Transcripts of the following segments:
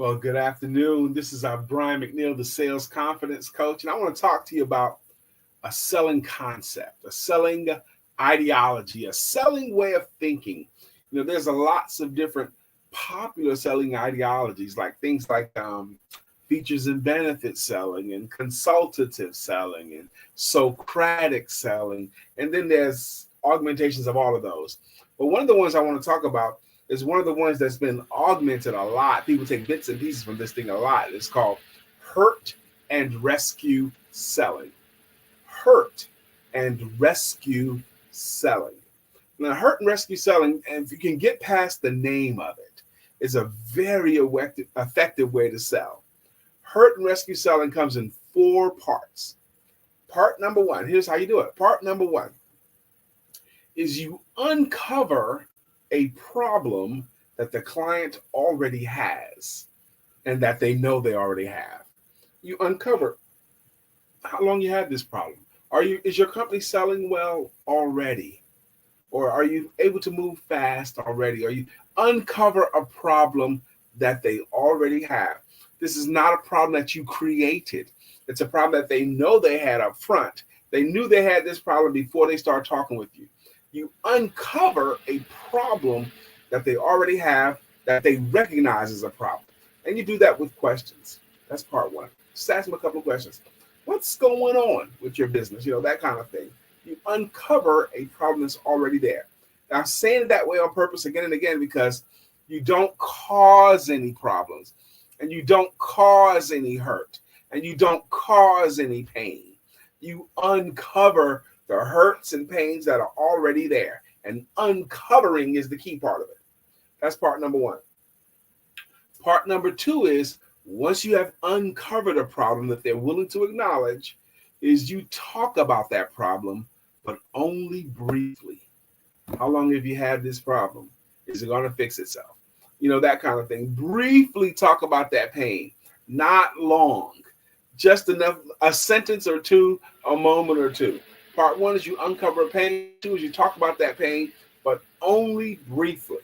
Well, good afternoon. This is Brian McNeil, the sales confidence coach, and I want to talk to you about a selling concept, a selling ideology, a selling way of thinking. There's a lots of different popular selling ideologies, like things like features and benefits selling, and consultative selling, and Socratic selling, and then there's augmentations of all of those. But one of the ones I want to talk about is one of the ones that's been augmented a lot. People take bits and pieces from this thing a lot. It's called hurt and rescue selling. Hurt and rescue selling. Now, hurt and rescue selling, and if you can get past the name of it, is a very effective way to sell. Hurt and rescue selling comes in 4 parts. Part number 1, here's how you do it. Part number 1 is you uncover a problem that the client already has and that they know they already have. You uncover how long you had this problem. Is your company selling well already? Or are you able to move fast already? Or you uncover a problem that they already have. This is not a problem that you created. It's a problem that they know they had up front. They knew they had this problem before they start talking with you. You uncover a problem that they already have, that they recognize as a problem. And you do that with questions. That's part 1. Just ask them a couple of questions. What's going on with your business? That kind of thing. You uncover a problem that's already there. Now, I'm saying it that way on purpose again and again because you don't cause any problems, and you don't cause any hurt, and you don't cause any pain. You uncover the hurts and pains that are already there, and uncovering is the key part of it. That's part number 1. Part number 2 is, once you have uncovered a problem that they're willing to acknowledge, is you talk about that problem, but only briefly. How long have you had this problem? Is it going to fix itself? That kind of thing. Briefly talk about that pain, not long. Just enough, a sentence or two, a moment or two. Part 1 is you uncover a pain. 2 is you talk about that pain, but only briefly.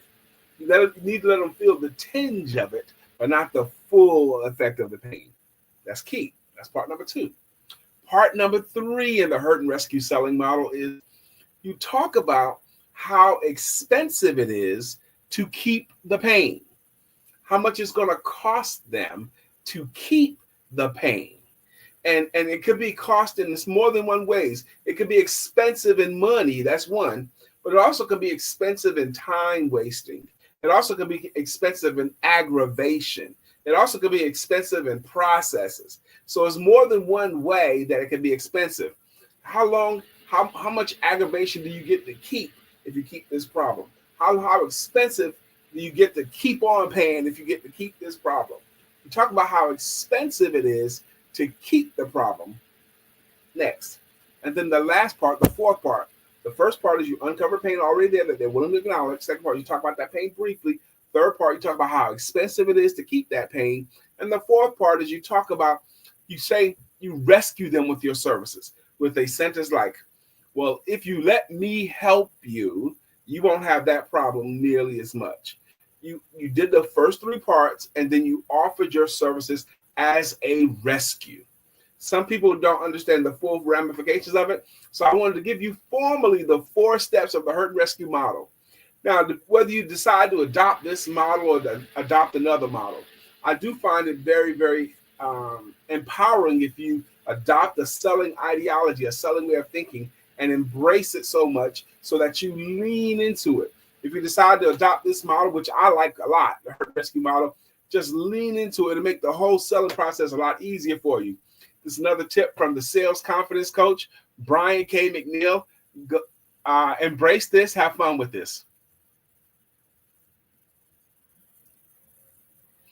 You need to let them feel the tinge of it, but not the full effect of the pain. That's key. That's part number 2. Part number 3 in the hurt and rescue selling model is you talk about how expensive it is to keep the pain, how much it's going to cost them to keep the pain. And it could be cost in more than one ways. It could be expensive in money, that's one, but it also could be expensive in time wasting. It also could be expensive in aggravation. It also could be expensive in processes. So it's more than one way that it can be expensive. How much aggravation do you get to keep if you keep this problem? How expensive do you get to keep on paying if you get to keep this problem? You talk about how expensive it is to keep the problem next. And then the last part, the 4th part. The first part is you uncover pain already there that they're willing to acknowledge. Second part, you talk about that pain briefly. Third part, you talk about how expensive it is to keep that pain. And the 4th part is you rescue them with your services with a sentence like, well, if you let me help you, you won't have that problem nearly as much. You did the first 3 parts, and then you offered your services as a rescue. Some people don't understand the full ramifications of it. So I wanted to give you formally the 4 steps of the hurt and rescue model. Now, whether you decide to adopt this model or adopt another model, I do find it very, very empowering if you adopt a selling ideology, a selling way of thinking, and embrace it so much so that you lean into it. If you decide to adopt this model, which I like a lot, the hurt and rescue model, just lean into it and make the whole selling process a lot easier for you. This is another tip from the sales confidence coach, Brian K. McNeil. Embrace this. Have fun with this.